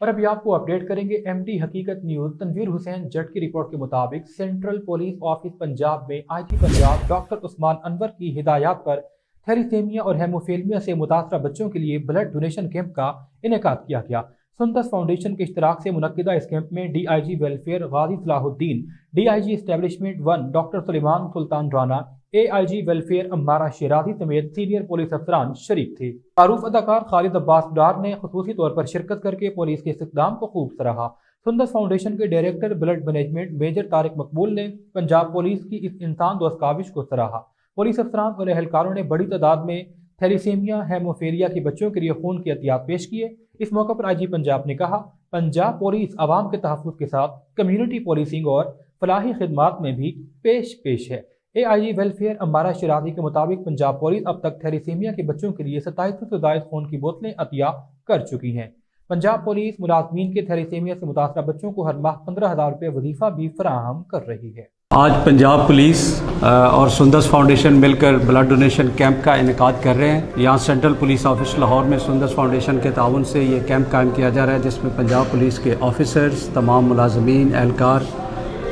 और अभी आपको अपडेट करेंगे एमडी हकीकत न्यूज तनवीर हुसैन जट की रिपोर्ट के मुताबिक सेंट्रल पुलिस ऑफिस पंजाब में आईजी पंजाब डॉक्टर उस्मान अनवर की हिदायत पर थैलीसीमिया और हेमोफीलिया से मुतासरा बच्चों के लिए ब्लड डोनेशन कैंप का इनेकाद किया गया। सुंदस फाउंडेशन के इश्तराक से मुनक्किदा इस कैंप में DIG welfare Ghazi Salahuddin, DIG establishment 1 doctor Suleman Sultan Rana, AIG welfare Ammara Shirazi समेत सीनियर पुलिस अफसरान शरीक थे। मारूफ अदाकार खालिद अब्बास डार ने खुसूसी तौर पर शिरकत करके पुलिस के इस्तेमाल को खूब सराहा। सुंदस फाउंडेशन के director blood management major Tariq Maqbool ने पंजाब पुलिस की इस इंसान दोस्त काविश को सराहा। पुलिस अफसरान और एहलकारों ने बड़ी तादाद में थैलीसीमिया हेमोफीलिया के बच्चों के लिए खून की एहतियात पेश किए। इस मौके पर आईजी पंजाब ने कहा, पंजाब पुलिस आवाम के तहफ़्फ़ुज़ के साथ कम्युनिटी पुलिसिंग और फलाही खिदमात में भी पेश है। एआईजी वेलफेयर अम्मारा शिराजी के मुताबिक पंजाब पुलिस अब तक थैलीसीमिया के बच्चों के लिए 2700 से ज़ायद खून की बोतलें अतिया कर चुकी हैं। पंजाब पुलिस मुलाजमीन के थैलीसीमिया से मुतासरा बच्चों को हर माह 15,000 रुपये वजीफा भी फराहम कर रही है। आज पंजाब पुलिस और सुंदस फाउंडेशन मिलकर ब्लड डोनेशन कैंप का इनेकाद कर रहे हैं। यहाँ सेंट्रल पुलिस ऑफिस लाहौर में सुंदस फाउंडेशन के ताउन से ये कैंप कायम किया जा रहा है, जिसमें पंजाब पुलिस के ऑफिसर्स, तमाम मुलाजमीन, एहलकार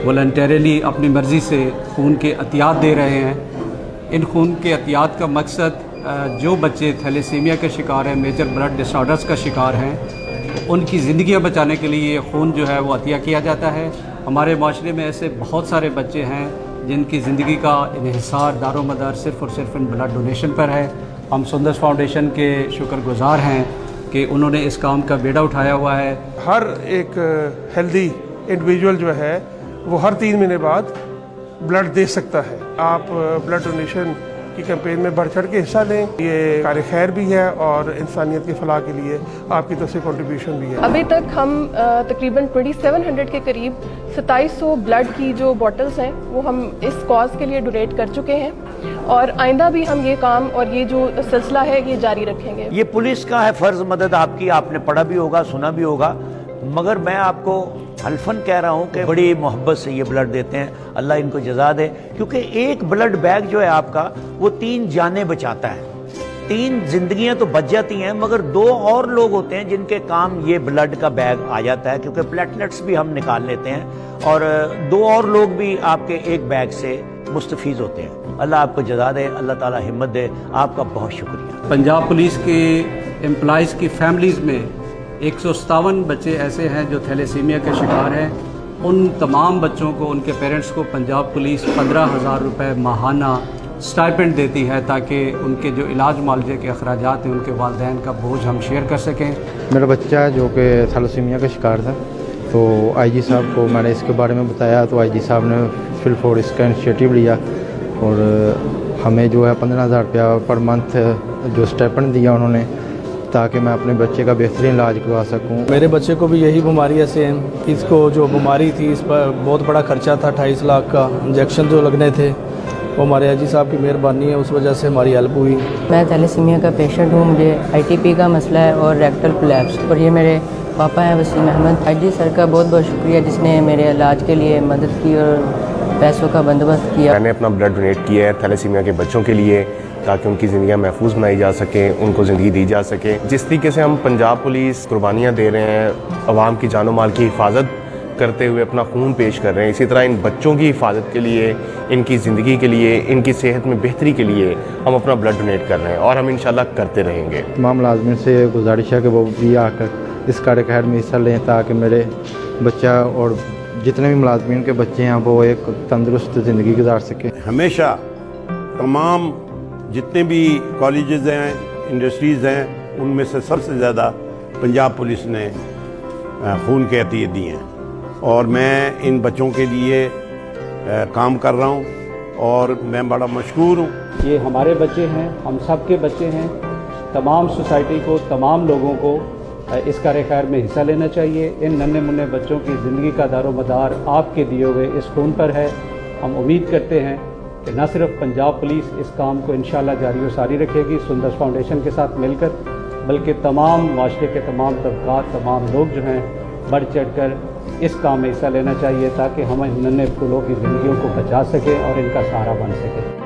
वॉलंटरीली अपनी मर्ज़ी से खून के अतियात दे रहे हैं। इन खून के अतियात का मकसद जो बच्चे थैलेसीमिया के शिकार हैं, मेजर ब्लड डिसऑर्डर्स का शिकार हैं, उनकी ज़िंदगियाँ बचाने के लिए ये खून जो है वो अतिया किया जाता है। हमारे माशरे में ऐसे बहुत सारे बच्चे हैं जिनकी ज़िंदगी का इन्हिसार दारोमदार सिर्फ़ और सिर्फ इन ब्लड डोनेशन पर है। हम सुंदस फाउंडेशन के शुक्रगुज़ार हैं कि उन्होंने इस काम का बेड़ा उठाया हुआ है। हर एक हेल्दी इंडिविजुअल जो है वो हर 3 महीने बाद ब्लड दे सकता है। आप ब्लड डोनेशन की कैंपेन में बढ़ चढ़ के हिस्सा लें। ये कार्य खैर भी है और इंसानियत की फलाह के लिए आपकी तरफ से कंट्रीब्यूशन भी है। अभी तक हम तकरीबन 2700 के करीब 2700 ब्लड की जो बॉटल्स हैं वो हम इस कॉज के लिए डोनेट कर चुके हैं और आइंदा भी हम ये काम और ये जो सिलसिला है ये जारी रखेंगे। ये पुलिस का है फ़र्ज मदद आपकी, आपने पढ़ा भी होगा, सुना भी होगा, मगर मैं आपको हल्फन कह रहा हूँ कि बड़ी मोहब्बत से ये ब्लड देते हैं। अल्लाह इनको जज़ा दे, क्योंकि एक ब्लड बैग जो है आपका वो 3 जानें बचाता है। 3 जिंदगियां तो बच जाती हैं, मगर 2 और लोग होते हैं जिनके काम ये ब्लड का बैग आ जाता है, क्योंकि प्लेटलेट्स भी हम निकाल लेते हैं और 2 और लोग भी आपके एक बैग से मुस्तफीज होते हैं। अल्लाह आपको जज़ा दे, अल्लाह ताला हिम्मत दे। आपका बहुत शुक्रिया। पंजाब पुलिस के एम्प्लॉइज़ की फैमिलीज़ में 157 बच्चे ऐसे हैं जो थैलेसीमिया के शिकार हैं। उन तमाम बच्चों को, उनके पेरेंट्स को पंजाब पुलिस 15,000 रुपये माहाना स्टाइपेंड देती है, ताकि उनके जो इलाज मुआवजे के अखराजात हैं, उनके वालिदैन का बोझ हम शेयर कर सकें। मेरा बच्चा है जो कि थैलेसीमिया का शिकार था, तो आईजी साहब को मैंने इसके बारे में बताया, तो आईजी साहब ने फिल फॉर इसका इनिशिएटिव लिया और हमें जो है 15,000 रुपया पर मंथ जो स्टाइपेंड दिया उन्होंने, ताकि मैं अपने बच्चे का बेहतरीन इलाज करवा सकूं। मेरे बच्चे को भी यही बीमारी है सेम। इसको जो बीमारी थी इस पर बहुत बड़ा खर्चा था, 28 लाख का इंजेक्शन जो लगने थे, वो हमारे आईजी साहब की मेहरबानी है, उस वजह से हमारी हेल्प हुई। मैं थैलेसीमिया का पेशेंट हूँ, मुझे आईटीपी का मसला है और रेक्टल कोलैप्स, और ये मेरे पापा हैं वसीम अहमद। आईजी सर का बहुत बहुत शुक्रिया जिसने मेरे इलाज के लिए मदद की और पैसों का बंदोबस्त किया। मैंने अपना ब्लड डोनेट किया है थैलेसीमिया के बच्चों के लिए, ताकि उनकी ज़िंदगियाँ महफूज बनाई जा सकें, उनको ज़िंदगी दी जा सके। जिस तरीके से हम पंजाब पुलिस कुर्बानियाँ दे रहे हैं, आवाम की जानो माल की हिफाजत करते हुए अपना खून पेश कर रहे हैं, इसी तरह इन बच्चों की हिफाजत के लिए, इनकी ज़िंदगी के लिए, इनकी सेहत में बेहतरी के लिए हम अपना ब्लड डोनेट कर रहे हैं और हम इंशाल्लाह करते रहेंगे। तमाम मुलाज़मीन से गुजारिश है कि वो भी आकर इस कार्य खैर में हिस्सा लें, ताकि मेरे बच्चा और जितने भी मुलाज़मीन के बच्चे हैं वो एक तंदुरुस्त ज़िंदगी गुजार सकें। हमेशा तमाम जितने भी कॉलेजेस हैं, इंडस्ट्रीज़ हैं, उनमें से सबसे ज़्यादा पंजाब पुलिस ने खून के अतिये दिए हैं और मैं इन बच्चों के लिए काम कर रहा हूँ और मैं बड़ा मशकूर हूँ। ये हमारे बच्चे हैं, हम सब के बच्चे हैं। तमाम सोसाइटी को, तमाम लोगों को इस कार्य खैर में हिस्सा लेना चाहिए। इन नन्हे मुन्ने बच्चों की ज़िंदगी का दारोमदार आपके दिए हुए इस खून पर है। हम उम्मीद करते हैं कि न सिर्फ पंजाब पुलिस इस काम को इंशाल्लाह जारी व सारी रखेगी सुंदस फाउंडेशन के साथ मिलकर, बल्कि तमाम माशरे के तमाम तबकात, तमाम लोग जो हैं बढ़ चढ़ कर इस काम में हिस्सा लेना चाहिए, ताकि हम इन नन्हे फूलों की ज़िंदगियों को बचा सकें और इनका सहारा बन सकें।